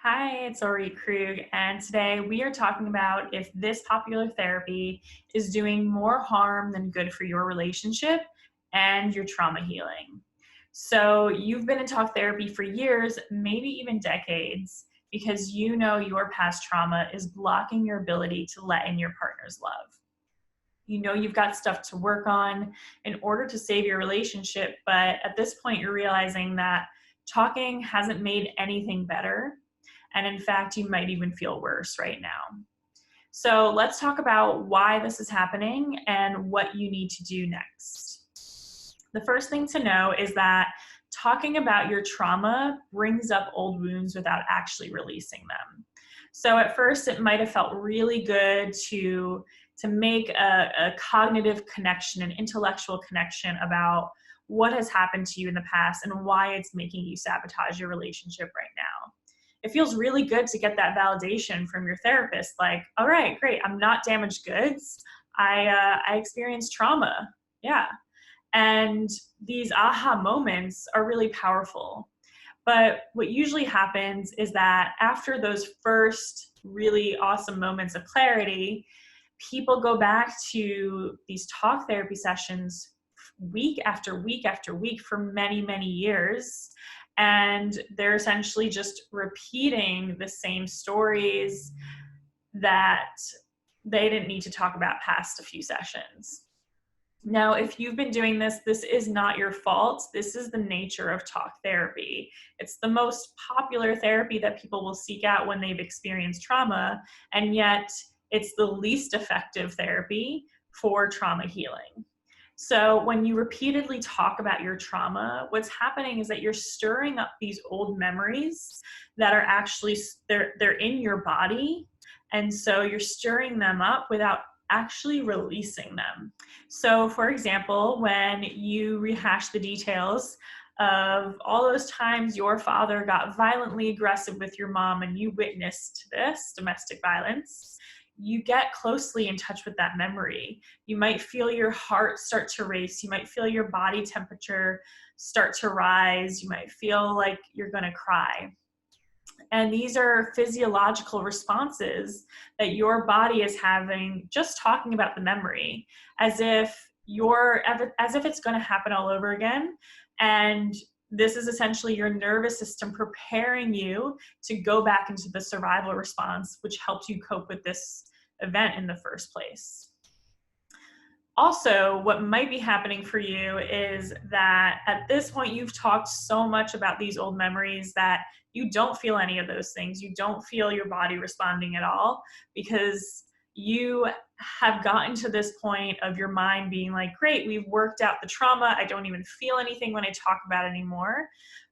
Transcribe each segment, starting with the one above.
Hi, it's Orit Krug, and today we are talking about if this popular therapy is doing more harm than good for your relationship and your trauma healing. So, you've been in talk therapy for years, maybe even decades, because you know your past trauma is blocking your ability to let in your partner's love. You know you've got stuff to work on in order to save your relationship, but at this point, you're realizing that talking hasn't made anything better. And in fact, you might even feel worse right now. So let's talk about why this is happening and what you need to do next. The first thing to know is that talking about your trauma brings up old wounds without actually releasing them. So at first, it might have felt really good to make a cognitive connection, an intellectual connection about what has happened to you in the past and why it's making you sabotage your relationship right now. It feels really good to get that validation from your therapist. Like, all right, great. I'm not damaged goods. I experienced trauma. Yeah. And these aha moments are really powerful. But what usually happens is that after those first really awesome moments of clarity, people go back to these talk therapy sessions week after week after week for many, many years. And they're essentially just repeating the same stories that they didn't need to talk about past a few sessions. Now, if you've been doing this, this is not your fault. This is the nature of talk therapy. It's the most popular therapy that people will seek out when they've experienced trauma, and yet it's the least effective therapy for trauma healing. So when you repeatedly talk about your trauma, what's happening is that you're stirring up these old memories that are actually, they're in your body. And so you're stirring them up without actually releasing them. So for example, when you rehash the details of all those times your father got violently aggressive with your mom and you witnessed this domestic violence, you get closely in touch with that memory. You might feel your heart start to race. You might feel your body temperature start to rise. You might feel like you're going to cry. And these are physiological responses that your body is having just talking about the memory, as if it's going to happen all over again. And this is essentially your nervous system preparing you to go back into the survival response, which helps you cope with this event in the first place. Also, what might be happening for you is that at this point, you've talked so much about these old memories that you don't feel any of those things. You don't feel your body responding at all because you have gotten to this point of your mind being like, great, we've worked out the trauma. I don't even feel anything when I talk about it anymore.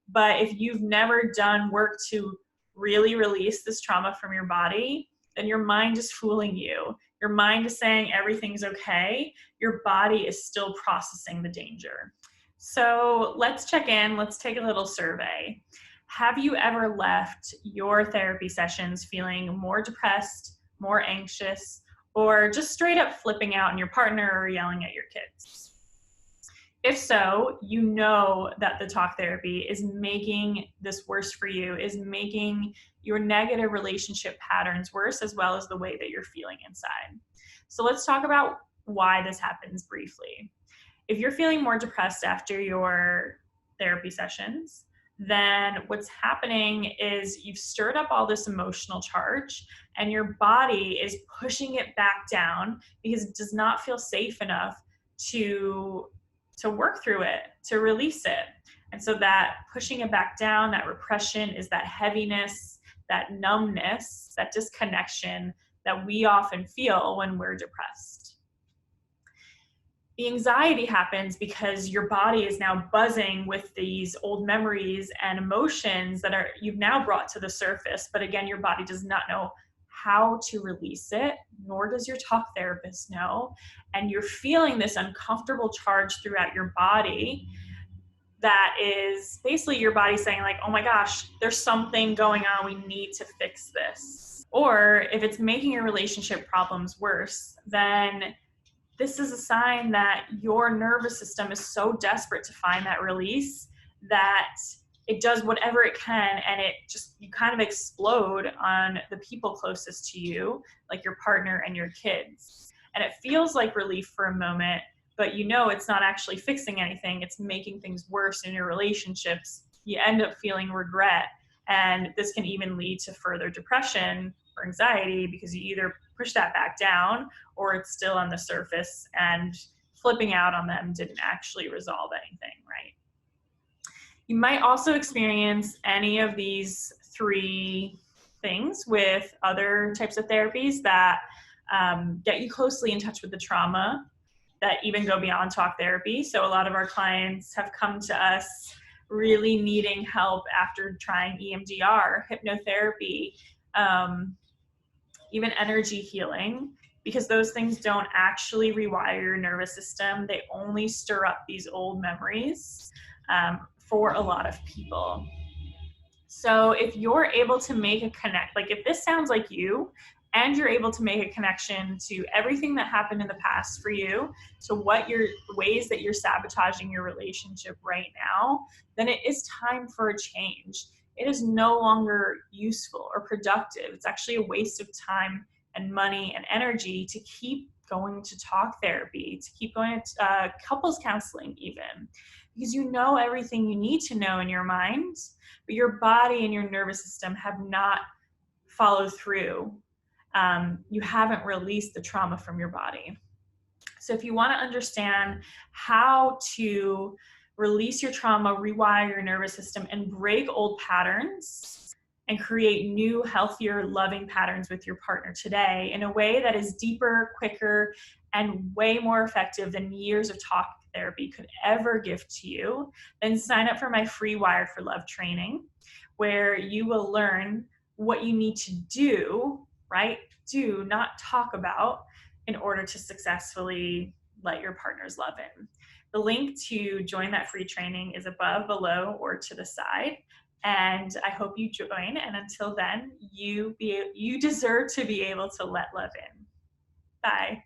But if you've never done work to really release this trauma from your body, then your mind is fooling you. Your mind is saying everything's okay. Your body is still processing the danger. So let's check in. Let's take a little survey. Have you ever left your therapy sessions feeling more depressed, more anxious, or just straight up flipping out on your partner or yelling at your kids? If so, you know that the talk therapy is making this worse for you, is making your negative relationship patterns worse, as well as the way that you're feeling inside. So let's talk about why this happens briefly. If you're feeling more depressed after your therapy sessions, then what's happening is you've stirred up all this emotional charge and your body is pushing it back down because it does not feel safe enough to work through it, to release it. And so that pushing it back down, that repression is that heaviness, that numbness, that disconnection that we often feel when we're depressed. The anxiety happens because your body is now buzzing with these old memories and emotions that you've now brought to the surface. But again, your body does not know how to release it, nor does your talk therapist know. And you're feeling this uncomfortable charge throughout your body that is basically your body saying like, oh my gosh, there's something going on. We need to fix this. Or if it's making your relationship problems worse, then this is a sign that your nervous system is so desperate to find that release that it does whatever it can, and you kind of explode on the people closest to you, like your partner and your kids. And it feels like relief for a moment, but it's not actually fixing anything. It's making things worse in your relationships. You end up feeling regret, and this can even lead to further depression or anxiety because you either push that back down or it's still on the surface, and flipping out on them didn't actually resolve anything, right? You might also experience any of these three things with other types of therapies that get you closely in touch with the trauma, that even go beyond talk therapy. So a lot of our clients have come to us really needing help after trying EMDR, hypnotherapy, even energy healing, because those things don't actually rewire your nervous system. They only stir up these old memories for a lot of people. So if you're able to make a connect, like if this sounds like you, and you're able to make a connection to everything that happened in the past for you, to what your ways that you're sabotaging your relationship right now, then it is time for a change. It is no longer useful or productive. It's actually a waste of time and money and energy to keep going to talk therapy, to keep going to couples counseling even, because you know everything you need to know in your mind, but your body and your nervous system have not followed through. You haven't released the trauma from your body. So if you want to understand how to release your trauma, rewire your nervous system, and break old patterns and create new, healthier, loving patterns with your partner today in a way that is deeper, quicker, and way more effective than years of talk therapy could ever give to you, then sign up for my free Wired for Love training, where you will learn what you need to do, right? Do not talk about, in order to successfully let your partners love in. The link to join that free training is above, below, or to the side. And I hope you join. And until then, you deserve to be able to let love in. Bye.